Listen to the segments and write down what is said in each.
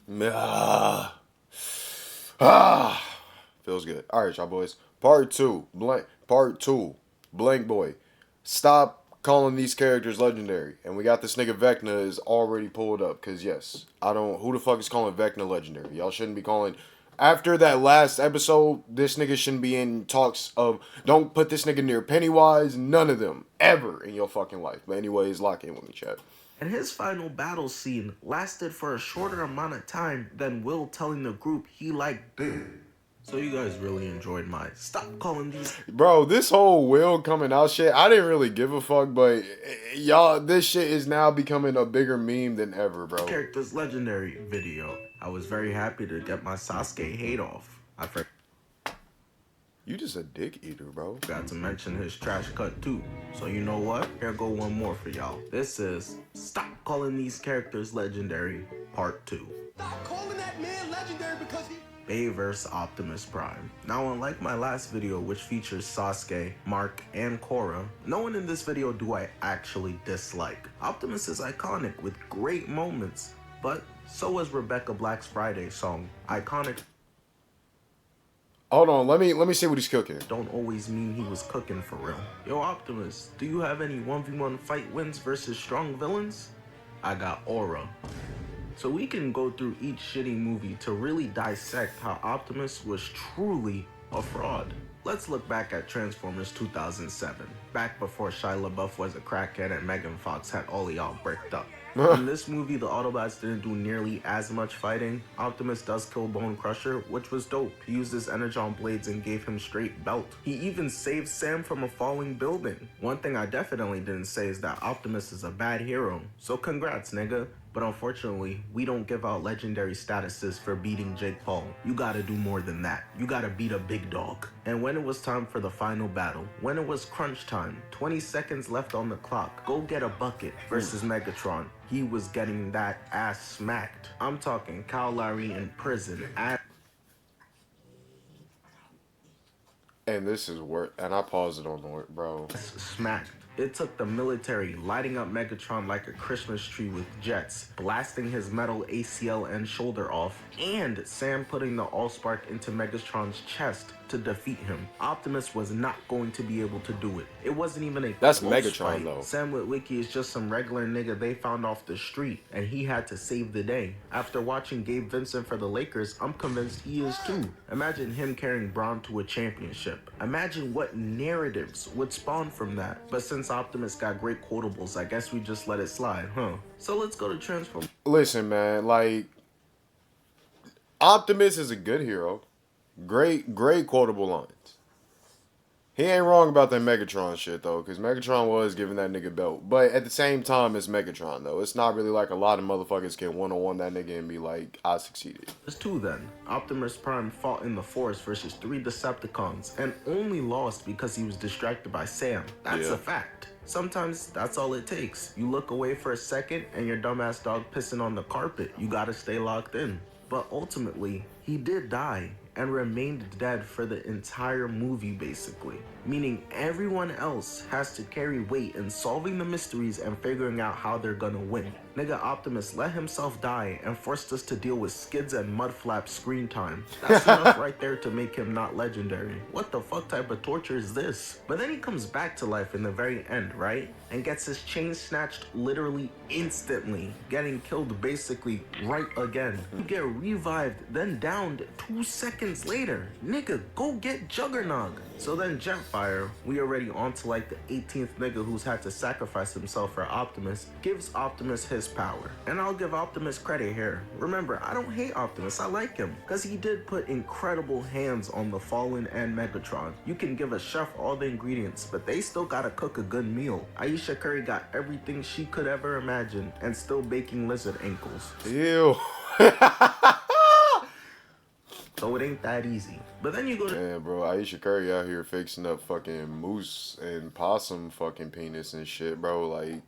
Ah, ah, feels good. All right, y'all boys. Part two. Blankboy. Stop calling these characters legendary. And we got this nigga Vecna is already pulled up. Cause yes, I don't. Who the fuck is calling Vecna legendary? Y'all shouldn't be calling. After that last episode, this nigga shouldn't be in talks of don't put this nigga near Pennywise. None of them ever in your fucking life. But anyways, lock in with me, chat. And his final battle scene lasted for a shorter amount of time than Will telling the group he liked Big. So you guys really enjoyed my stop calling these Bro, this whole Will coming out shit, I didn't really give a fuck, but y'all, this shit is now becoming a bigger meme than ever, bro. characters legendary video. I was very happy to get my Sasuke hate off. I You just a dick eater, bro. forgot to mention his trash cut too. So you know what? Here go one more for y'all. This is Stop Calling These Characters Legendary Part 2. Stop calling that man legendary because he... Bay vs Optimus Prime. Now, unlike my last video, which features Sasuke, Mark, and Korra, no one in this video do I actually dislike. Optimus is iconic with great moments, but so is Rebecca Black's Friday song. Iconic Hold on, let me see what he's cooking. don't always mean he was cooking for real. Yo, Optimus, do you have any 1v1 fight wins versus strong villains? I got Aura. So we can go through each shitty movie to really dissect how Optimus was truly a fraud. Let's look back at Transformers 2007, back before Shia LaBeouf was a crackhead and Megan Fox had all of y'all bricked up. In this movie, the Autobots didn't do nearly as much fighting. Optimus does kill Bone Crusher, which was dope. He used his Energon blades and gave him straight belt. He even saved Sam from a falling building. One thing I definitely didn't say is that Optimus is a bad hero. So congrats, nigga. But unfortunately, we don't give out legendary statuses for beating Jake Paul. You gotta do more than that. You gotta beat a big dog. And when it was time for the final battle, when it was crunch time, 20 seconds left on the clock, go get a bucket versus Megatron. He was getting that ass smacked. I'm talking Kyle Lowry in prison. And this is worth, and I paused it on the word, bro. Smacked. It took the military lighting up Megatron like a Christmas tree with jets, blasting his metal ACL and shoulder off, and Sam putting the Allspark into Megatron's chest to defeat him. Optimus was not going to be able to do it. It wasn't even a That's close Megatron, fight. though. Sam Witwicky is just some regular nigga they found off the street, and he had to save the day. After watching Gabe Vincent for the Lakers, I'm convinced he is too. Imagine him carrying Braun to a championship. Imagine what narratives would spawn from that. But since Optimus got great quotables, I guess we just let it slide, huh? So let's go to Transform. Listen, man, like Optimus is a good hero. Great quotable lines. He ain't wrong about that Megatron shit though, because Megatron was giving that nigga belt. But at the same time, it's Megatron though. It's not really like a lot of motherfuckers can one-on-one that nigga and be like, I succeeded. There's two then. Optimus Prime fought in the forest versus 3 Decepticons and only lost because he was distracted by Sam. That's Yeah. a fact. Sometimes that's all it takes. You look away for a second and your dumbass dog pissing on the carpet. You gotta stay locked in. But ultimately, he did die and remained dead for the entire movie basically. Meaning everyone else has to carry weight in solving the mysteries and figuring out how they're gonna win. Nigga Optimus let himself die and forced us to deal with skids and mudflap screen time. That's enough right there to make him not legendary. What the fuck type of torture is this? But then he comes back to life in the very end, right? And gets his chain snatched literally instantly, getting killed basically right again. You get revived, then downed 2 seconds later. Nigga, go get Juggernog. So then Jetfire, we already on to like the 18th nigga who's had to sacrifice himself for Optimus, gives Optimus his power. And I'll give Optimus credit here. Remember, I don't hate Optimus, I like him, because he did put incredible hands on the Fallen and Megatron. You can give a chef all the ingredients, but they still gotta cook a good meal. Aisha Curry got everything she could ever imagine, and still baking lizard ankles. Ew. So it ain't that easy. But then you go to Man, bro, Aisha Curry out here fixing up fucking moose and possum fucking penis and shit, bro. Like,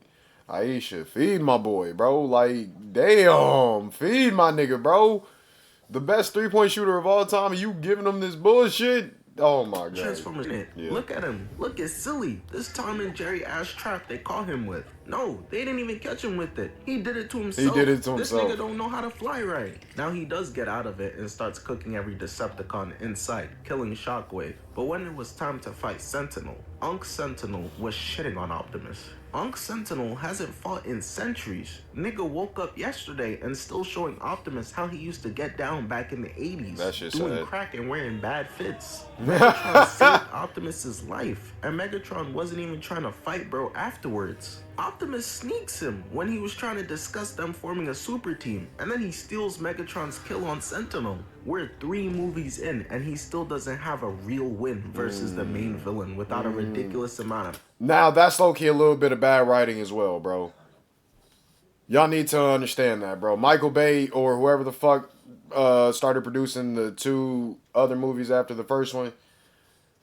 Aisha, feed my boy, bro. Like, damn, feed my nigga, bro. The best 3-point shooter of all time, and you giving him this bullshit? Oh my god. Transformers in it. Yeah. Look at him. Look, it's silly. This Tom and Jerry ass trap they caught him with. No, they didn't even catch him with it. He did it to himself. He did it to himself. This nigga don't know how to fly right. Now he does get out of it and starts cooking every Decepticon inside, killing Shockwave. But when it was time to fight Sentinel, Unc Sentinel was shitting on Optimus. Unc Sentinel hasn't fought in centuries. Nigga woke up yesterday and still showing Optimus how he used to get down back in the 80s. That shit's doing sad. crack and wearing bad fits. Megatron saved Optimus's life, and Megatron wasn't even trying to fight bro afterwards. Optimus sneaks him when he was trying to discuss them forming a super team, and then he steals Megatron's kill on Sentinel. We're 3 movies in, and he still doesn't have a real win versus the main villain without a ridiculous amount of... Now, that's low-key a little bit of bad writing as well, bro. Y'all need to understand that, bro. Michael Bay or whoever the fuck started producing the 2 other movies after the first one,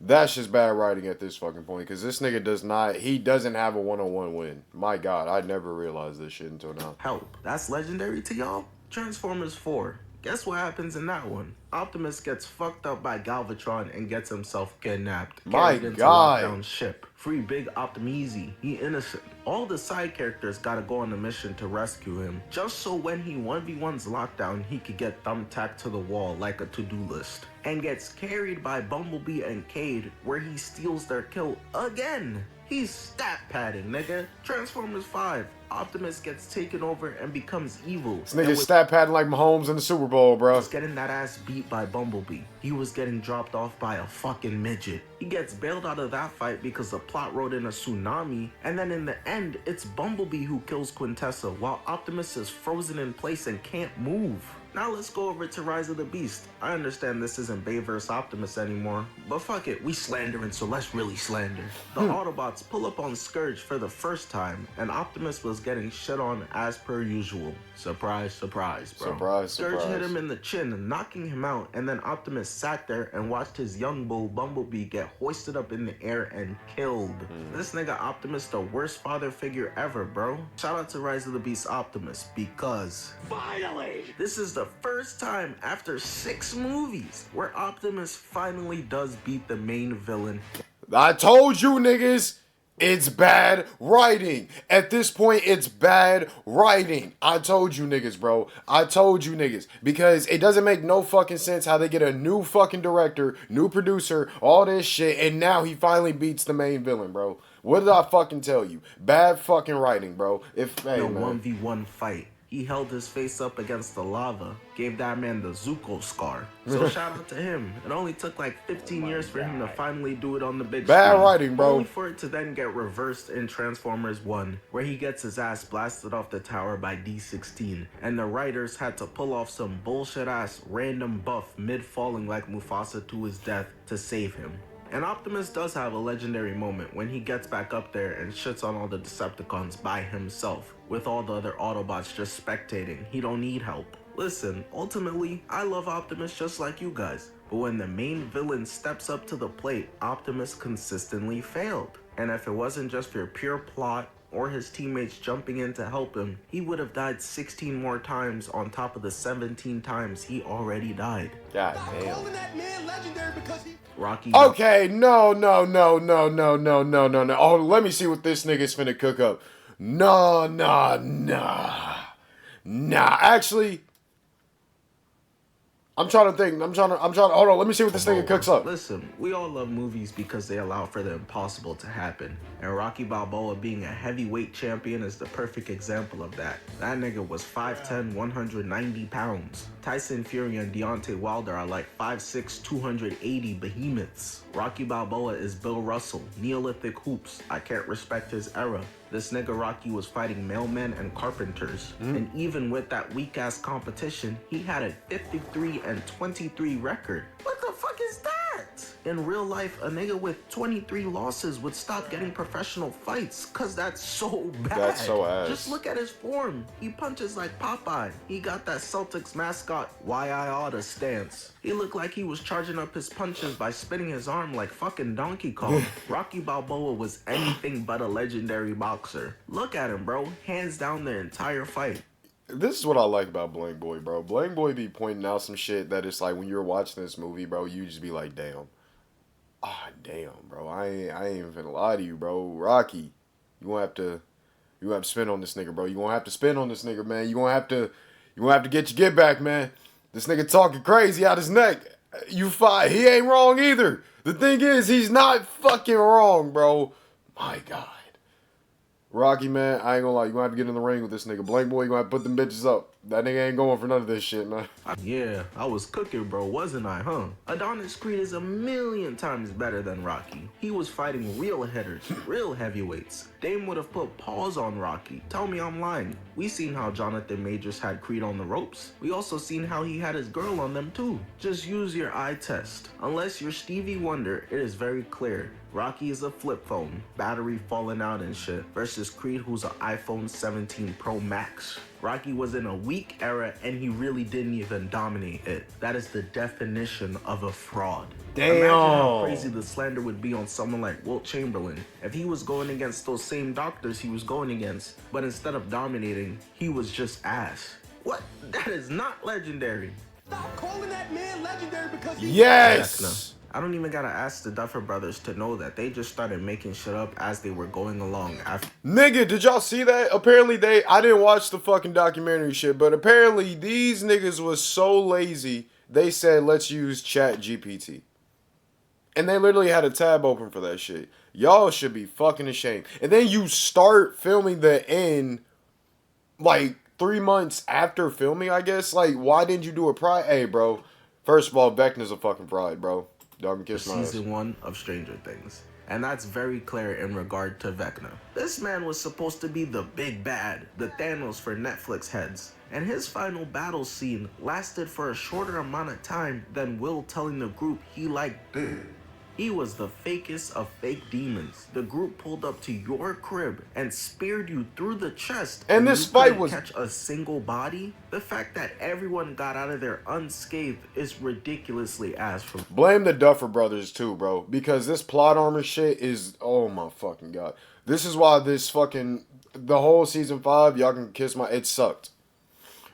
that's just bad writing at this fucking point. Because this nigga doesn't have a one-on-one win. My God, I never realized this shit until now. Help. That's legendary to y'all? Transformers 4. Guess what happens in that one? Optimus gets fucked up by Galvatron and gets himself kidnapped. My Carried into God. lockdown ship. Free Big Optimeasy. He innocent. All the side characters gotta go on a mission to rescue him, just so when he 1v1s lockdown, he could get thumbtacked to the wall like a to-do list. And gets carried by Bumblebee and Cade, where he steals their kill again. He's stat padding, nigga. Transformers 5. Optimus gets taken over and becomes evil. This nigga's stat padding like Mahomes in the Super Bowl, bro. Was getting that ass beat by Bumblebee. He was getting dropped off by a fucking midget. He gets bailed out of that fight because the plot wrote in a tsunami, and then in the end, it's Bumblebee who kills Quintessa while Optimus is frozen in place and can't move. Now let's go over to Rise of the Beast. I understand this isn't Bay vs. Optimus anymore, but fuck it, we slandering, so let's really slander. The Autobots pull up on Scourge for the first time, and Optimus was getting shit on as per usual. Surprise, surprise, bro. Surprise, Scourge surprise. hit him in the chin, knocking him out, and then Optimus sat there and watched his young bull Bumblebee get hoisted up in the air and killed. This nigga Optimus the worst father figure ever, bro. Shout out to Rise of the Beast Optimus, because finally, this is the first time after 6 movies where Optimus finally does beat the main villain. I told you niggas, it's bad writing. At this point, it's bad writing. I told you niggas, bro. I told you niggas. Because it doesn't make no fucking sense how they get a new fucking director, new producer, all this shit, and now he finally beats the main villain, bro. What did I fucking tell you? Bad fucking writing, bro. Hey, In a man. 1v1 fight, he held his face up against the lava, gave that man the Zuko scar. So shout out to him. It only took like 15 years for him to finally do it on the big Bad screen. writing, bro. Only for it to then get reversed in Transformers 1, where he gets his ass blasted off the tower by D-16, and the writers had to pull off some bullshit ass random buff mid-falling like Mufasa to his death to save him. And Optimus does have a legendary moment when he gets back up there and shits on all the Decepticons by himself, with all the other Autobots just spectating. He don't need help. Listen, ultimately, I love Optimus just like you guys, but when the main villain steps up to the plate, Optimus consistently failed. And if it wasn't just for pure plot or his teammates jumping in to help him, he would have died 16 more times on top of the 17 times he already died. God Stop damn. calling that man legendary because he... Rocky... Okay, no. Oh, let me see what this nigga's finna cook up. Nah. Actually, I'm trying to think. Hold on, let me see what this nigga cooks up. Listen, we all love movies because they allow for the impossible to happen. And Rocky Balboa being a heavyweight champion is the perfect example of that. That nigga was 5'10", 190 pounds. Tyson Fury and Deontay Wilder are like 5'6", 280 behemoths. Rocky Balboa is Bill Russell, Neolithic hoops. I can't respect his era. This nigga Rocky was fighting mailmen and carpenters. And even with that weak-ass competition, he had a 53-23 record. What the fuck is that? In real life, a nigga with 23 losses would stop getting professional fights, cause that's so bad. That's so ass. Just look at his form. He punches like Popeye. He got that Celtics mascot, why I oughta stance. He looked like he was charging up his punches by spinning his arm like fucking Donkey Kong. Rocky Balboa was anything but a legendary boxer. Look at him, bro. Hands down the entire fight. This is what I like about Blankboy, bro. Blankboy be pointing out some shit that it's like when you're watching this movie, bro, you just be like, damn. Ah, damn, bro. I ain't even finna lie to you, bro. Rocky, you gonna have to spin on this nigga, bro. You gonna have to spin on this nigga, man. You gonna have to get your get back, man. This nigga talking crazy out his neck. You fight. He ain't wrong either. The thing is, he's not fucking wrong, bro. My God. Rocky, man, I ain't gonna lie. You gonna have to get in the ring with this nigga. Blankboy, you gonna have to put them bitches up. That nigga ain't going for none of this shit, man. Yeah, I was cooking, bro, wasn't I, huh? Adonis Creed is a million times better than Rocky. He was fighting real hitters, real heavyweights. Dame would have put paws on Rocky. Tell me I'm lying. We seen how Jonathan Majors had Creed on the ropes. We also seen how he had his girl on them too. Just use your eye test. Unless you're Stevie Wonder, it is very clear. Rocky is a flip phone, battery falling out and shit, versus Creed who's an iPhone 17 Pro Max. Rocky was in a weak era and he really didn't even dominate it. That is the definition of a fraud. Damn. Imagine how crazy the slander would be on someone like Wilt Chamberlain if he was going against those same doctors he was going against, but instead of dominating, he was just ass. What? That is not legendary. Stop calling that man legendary because he... Yes. I don't even gotta ask the Duffer Brothers to know that they just started making shit up as they were going along after. Nigga, did y'all see that? Apparently I didn't watch the fucking documentary shit, but apparently these niggas was so lazy, they said, let's use Chat GPT. And they literally had a tab open for that shit. Y'all should be fucking ashamed. And then you start filming the end, like, 3 months after filming, I guess. Like, why didn't you do a pride? Hey, bro. First of all, Vecna's a fucking pride, bro. Dog kiss my ass. Season 1 of Stranger Things. And that's very clear in regard to Vecna. This man was supposed to be the big bad, the Thanos for Netflix heads. And his final battle scene lasted for a shorter amount of time than Will telling the group he liked dick. He was the fakest of fake demons. The group pulled up to your crib and speared you through the chest. And this fight couldn't was... catch a single body? The fact that everyone got out of there unscathed is ridiculously ass from... Blame the Duffer Brothers too, bro. Because this plot armor shit is... Oh my fucking God. This is why this fucking... The whole season 5, y'all can kiss my... It sucked.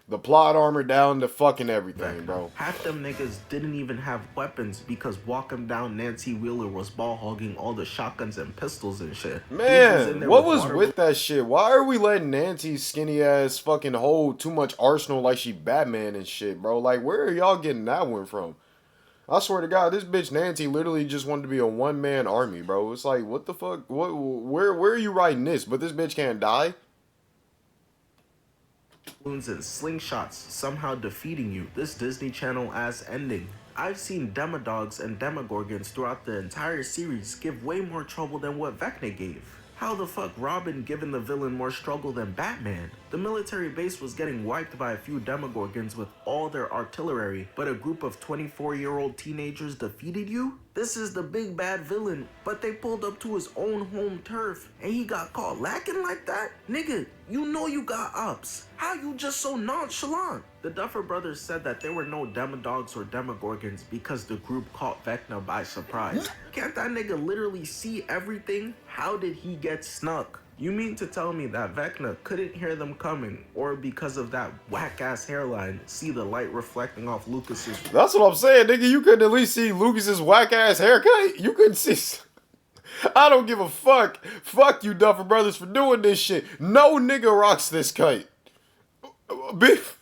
The plot armor down to fucking everything, bro. Half them niggas didn't even have weapons because walking down Nancy Wheeler was ball hogging all the shotguns and pistols and shit. Man, what was with that shit? Why are we letting Nancy's skinny ass fucking hold too much arsenal like she Batman and shit, bro? Like, where are y'all getting that one from? I swear to God, this bitch Nancy literally just wanted to be a one-man army, bro. It's like, what the fuck? Where are you writing this? But this bitch can't die? And slingshots somehow defeating you. This Disney Channel ass ending. I've seen Demodogs and Demogorgons throughout the entire series give way more trouble than what Vecna gave. How the fuck Robin giving the villain more struggle than Batman? The military base was getting wiped by a few Demogorgons with all their artillery, but a group of 24-year-old teenagers defeated you? This is the big bad villain, but they pulled up to his own home turf and he got caught lacking like that? Nigga, you know you got ups. How you just so nonchalant? The Duffer Brothers said that there were no Demodogs or Demogorgons because the group caught Vecna by surprise. Can't that nigga literally see everything? How did he get snuck? You mean to tell me that Vecna couldn't hear them coming, or because of that whack-ass hairline, see the light reflecting off Lucas's... That's what I'm saying, nigga. You couldn't at least see Lucas's whack-ass haircut? You couldn't see... I don't give a fuck. Fuck you, Duffer Brothers, for doing this shit. No nigga rocks this kite. Beef.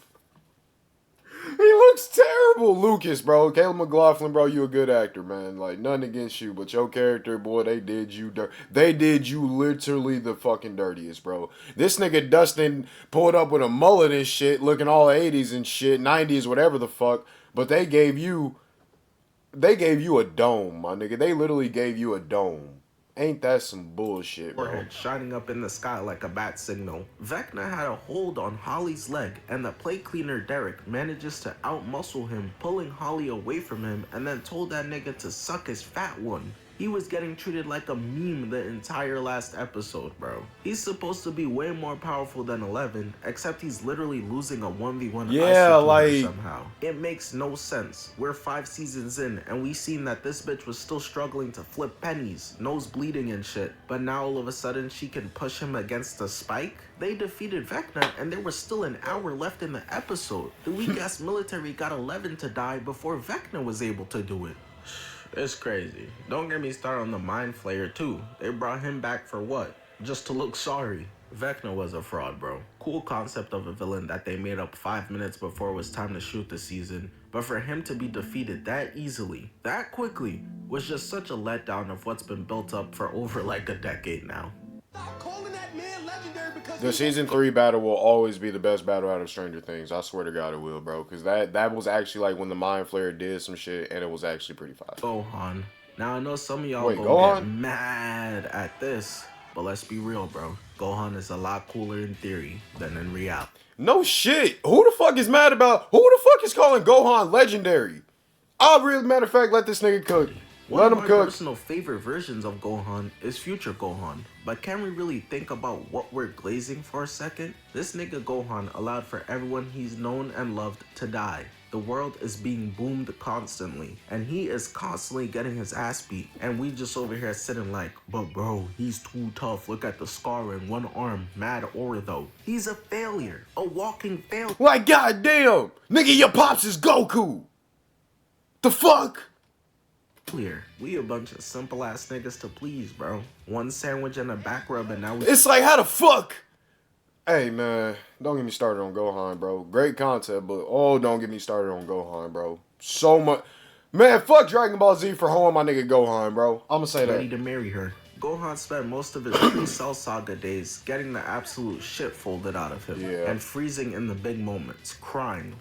He looks terrible. Lucas, bro. Caleb McLaughlin, bro, you a good actor, man. Like, nothing against you, but your character, boy, they did you They did you literally the fucking dirtiest, bro. This nigga Dustin pulled up with a mullet and shit, looking all 80s and shit, 90s, whatever the fuck, but they gave you a dome, my nigga. They literally gave you a dome. Ain't that some bullshit, bro? Forehead shining up in the sky like a bat signal. Vecna had a hold on Holly's leg, and the plate cleaner Derek manages to outmuscle him, pulling Holly away from him, and then told that nigga to suck his fat one. He was getting treated like a meme the entire last episode, bro. He's supposed to be way more powerful than 11, except he's literally losing a 1v1 somehow. It makes no sense. We're 5 seasons in, and we seen that this bitch was still struggling to flip pennies, nose bleeding and shit, but now all of a sudden she can push him against a spike? They defeated Vecna, and there was still an hour left in the episode. The weak-ass military got 11 to die before Vecna was able to do it. It's crazy. Don't get me started on the Mind Flayer too. They brought him back for what? Just to look sorry. Vecna was a fraud, bro. Cool concept of a villain that they made up 5 minutes before it was time to shoot the season, but for him to be defeated that easily, that quickly, was just such a letdown of what's been built up for over like a decade now. Stop calling that man legendary because The season 3 battle will always be the best battle out of Stranger Things. I swear to God it will, bro. Because that was actually like when the Mind Flayer did some shit, and it was actually pretty fire. Gohan. Now I know some of y'all Wait, gonna Gohan? get mad at this, but let's be real, bro. Gohan is a lot cooler in theory than in reality. No shit. Who the fuck is mad about? Who the fuck is calling Gohan legendary? I'll really, matter of fact, let this nigga cook. One Let of him my cook. personal favorite versions of Gohan is Future Gohan, but can we really think about what we're glazing for a second? This nigga Gohan allowed for everyone he's known and loved to die. The world is being boomed constantly, and he is constantly getting his ass beat, and we just over here sitting like, but bro, he's too tough, look at the scar in one arm, mad aura though. He's a failure, a walking failure. Like, goddamn. Nigga, your pops is Goku. The fuck? We a bunch of simple ass niggas to please, bro. One sandwich and a back rub and now we... It's like, how the fuck? Hey, man, don't get me started on Gohan, bro. Great concept, but don't get me started on Gohan, bro. So much. Man, fuck Dragon Ball Z for hoeing my nigga Gohan, bro. I'ma say ready that. to marry her. Gohan spent most of his pre-Cell Saga days getting the absolute shit folded out of him. Yeah. And freezing in the big moments, crying.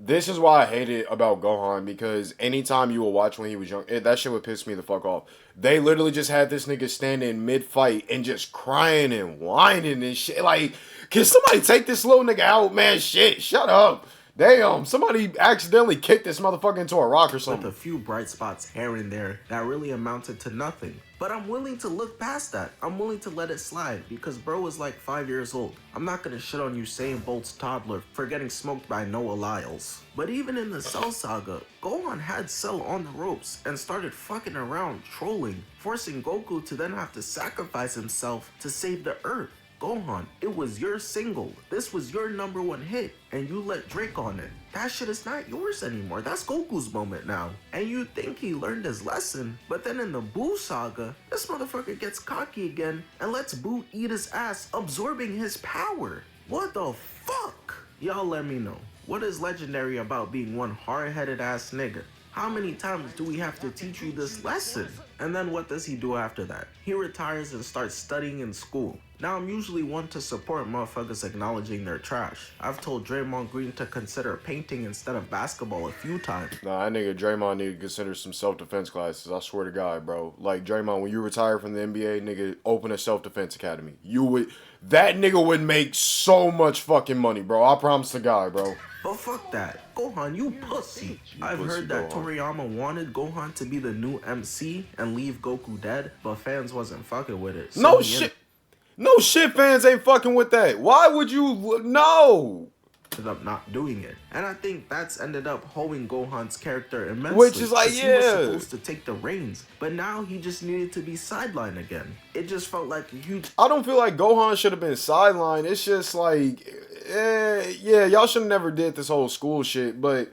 This is why I hate it about Gohan, because anytime you will watch when he was young, that shit would piss me the fuck off. They literally just had this nigga standing mid-fight and just crying and whining and shit. Like, can somebody take this little nigga out, man? Shit, shut up. Damn, somebody accidentally kicked this motherfucker into a rock or With something. a few bright spots here and there that really amounted to nothing. But I'm willing to look past that. I'm willing to let it slide because bro was like 5 years old. I'm not gonna shit on Usain Bolt's toddler for getting smoked by Noah Lyles. But even in the Cell Saga, Gohan had Cell on the ropes and started fucking around, trolling, forcing Goku to then have to sacrifice himself to save the Earth. Gohan, it was your single. This was your #1 hit, and you let Drake on it. That shit is not yours anymore. That's Goku's moment now. And you think he learned his lesson, but then in the Boo saga, this motherfucker gets cocky again and lets Boo eat his ass, absorbing his power. What the fuck? Y'all let me know. What is legendary about being one hard-headed ass nigga? How many times do we have to teach you this lesson? And then what does he do after that? He retires and starts studying in school. Now I'm usually one to support motherfuckers acknowledging their trash. I've told Draymond Green to consider painting instead of basketball a few times. Nah, that nigga Draymond need to consider some self-defense classes. I swear to God, bro. Like, Draymond, when you retire from the NBA, nigga, open a self-defense academy. That nigga would make so much fucking money, bro. I promise to God, bro. But fuck that. Gohan, you pussy. I've pussy, heard that Gohan. Toriyama wanted Gohan to be the new MC and leave Goku dead, but fans wasn't fucking with it. No he shit. No shit, fans ain't fucking with that. Why would you? No. ended up not doing it. And I think that's ended up holding Gohan's character immensely. Which is like, 'cause he was yeah. supposed to take the reins, but now he just needed to be sidelined again. It just felt like a huge... I don't feel like Gohan should have been sidelined. It's just like, yeah, y'all should have never did this whole school shit, but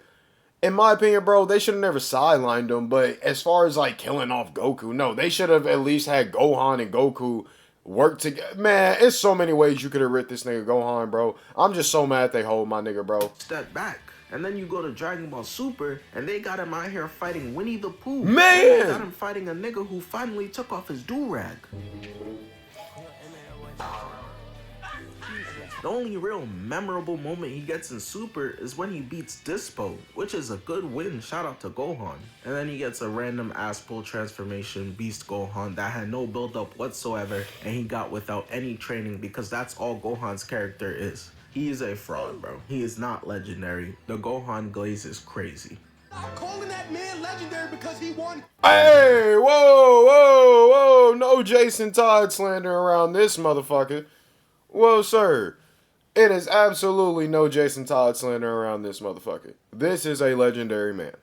in my opinion, bro, they should have never sidelined him. But as far as like killing off Goku, no, they should have at least had Gohan and Goku work together. Man, it's so many ways you could have ripped this nigga Gohan, bro. I'm just so mad they hold my nigga, bro. step back. And then you go to Dragon Ball Super, and they got him out here fighting Winnie the Pooh. Man! And they got him fighting a nigga who finally took off his do-rag. The only real memorable moment he gets in Super is when he beats Dispo, which is a good win, shout out to Gohan. And then he gets a random ass pull transformation Beast Gohan that had no build up whatsoever, and he got without any training because that's all Gohan's character is. He is a fraud, bro. He is not legendary. The Gohan glaze is crazy. Stop calling that man legendary because he won. Hey, whoa, no Jason Todd slander around this motherfucker. Well, sir, it is absolutely no Jason Todd slander around this motherfucker. This is a legendary man.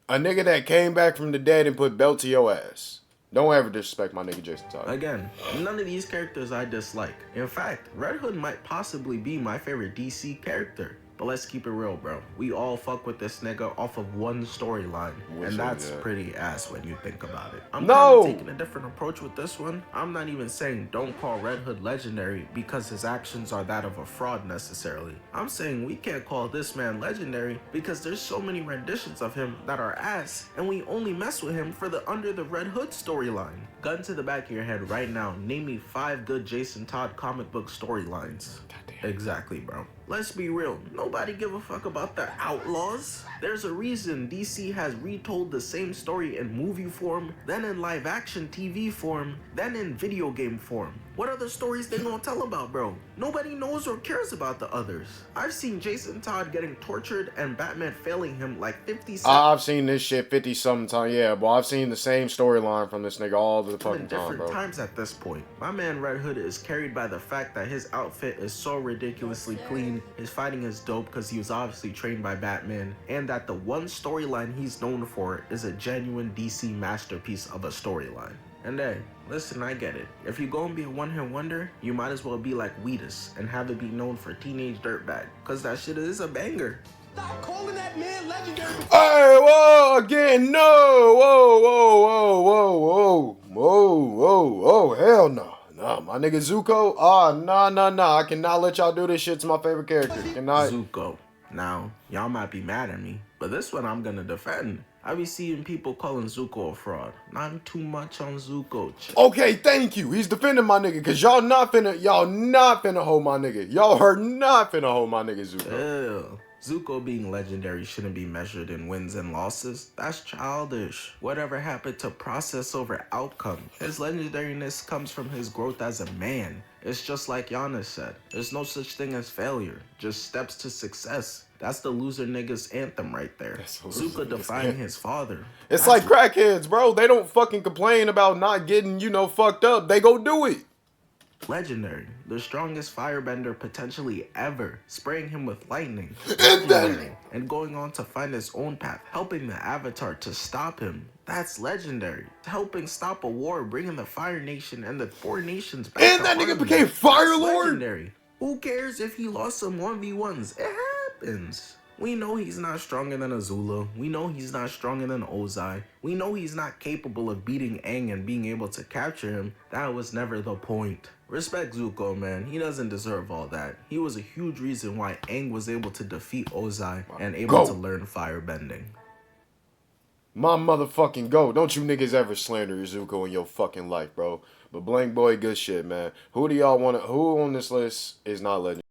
A nigga that came back from the dead and put belt to your ass. Don't ever disrespect my nigga Jason Todd. Again, none of these characters I dislike. In fact, Red Hood might possibly be my favorite DC character. But let's keep it real, bro. We all fuck with this nigga off of one storyline. And that's pretty ass when you think about it. I'm kind of taking a different approach with this one. I'm not even saying don't call Red Hood legendary because his actions are that of a fraud necessarily. I'm saying we can't call this man legendary because there's so many renditions of him that are ass, and we only mess with him for the Under the Red Hood storyline. Gun to the back of your head right now, name me 5 good Jason Todd comic book storylines. Exactly, bro. Let's be real, nobody give a fuck about the Outlaws. There's a reason DC has retold the same story in movie form, then in live action TV form, then in video game form. What other stories they gonna tell about, bro? Nobody knows or cares about the others. I've seen Jason Todd getting tortured and Batman failing him like 50 times. I've seen this shit 50-something times. Yeah, but I've seen the same storyline from this nigga all the fucking time, bro. Different times at this point. My man Red Hood is carried by the fact that his outfit is so ridiculously clean, his fighting is dope because he was obviously trained by Batman, and that the one storyline he's known for is a genuine DC masterpiece of a storyline. And hey, listen, I get it. If you're gonna be a one-hit wonder, you might as well be like Wheatus and have it be known for Teenage Dirtbag, cause that shit is a banger. Stop calling that man legendary. Hey, whoa, again, no, whoa, hell no. Nah, my nigga Zuko, nah, I cannot let y'all do this shit to my favorite character. Cannot. Zuko. Now, y'all might be mad at me, but this one I'm gonna defend. I be seeing people calling Zuko a fraud. Not too much on Zuko. Okay, thank you. He's defending my nigga, cause y'all not finna hold my nigga. Y'all are not finna hold my nigga Zuko. Ew. Zuko being legendary shouldn't be measured in wins and losses. That's childish. Whatever happened to process over outcome? His legendariness comes from his growth as a man. It's just like Giannis said. There's no such thing as failure, just steps to success. That's the loser nigga's anthem right there. Zuko defying his father. It's like crackheads, bro. They don't fucking complain about not getting, fucked up. They go do it. Legendary, the strongest firebender potentially ever, spraying him with lightning. And going on to find his own path, helping the Avatar to stop him. That's legendary. Helping stop a war, bringing the Fire Nation and the 4 nations back. And that nigga became Fire Lord. Legendary. Who cares if he lost some 1v1s? It happens. We know he's not stronger than Azula. We know he's not stronger than Ozai. We know he's not capable of beating Aang and being able to capture him. That was never the point. Respect Zuko, man. He doesn't deserve all that. He was a huge reason why Aang was able to defeat Ozai and able to learn firebending. My motherfucking go. Don't you niggas ever slander Zuko in your fucking life, bro. But Blankboy, good shit, man. Who on this list is not legendary?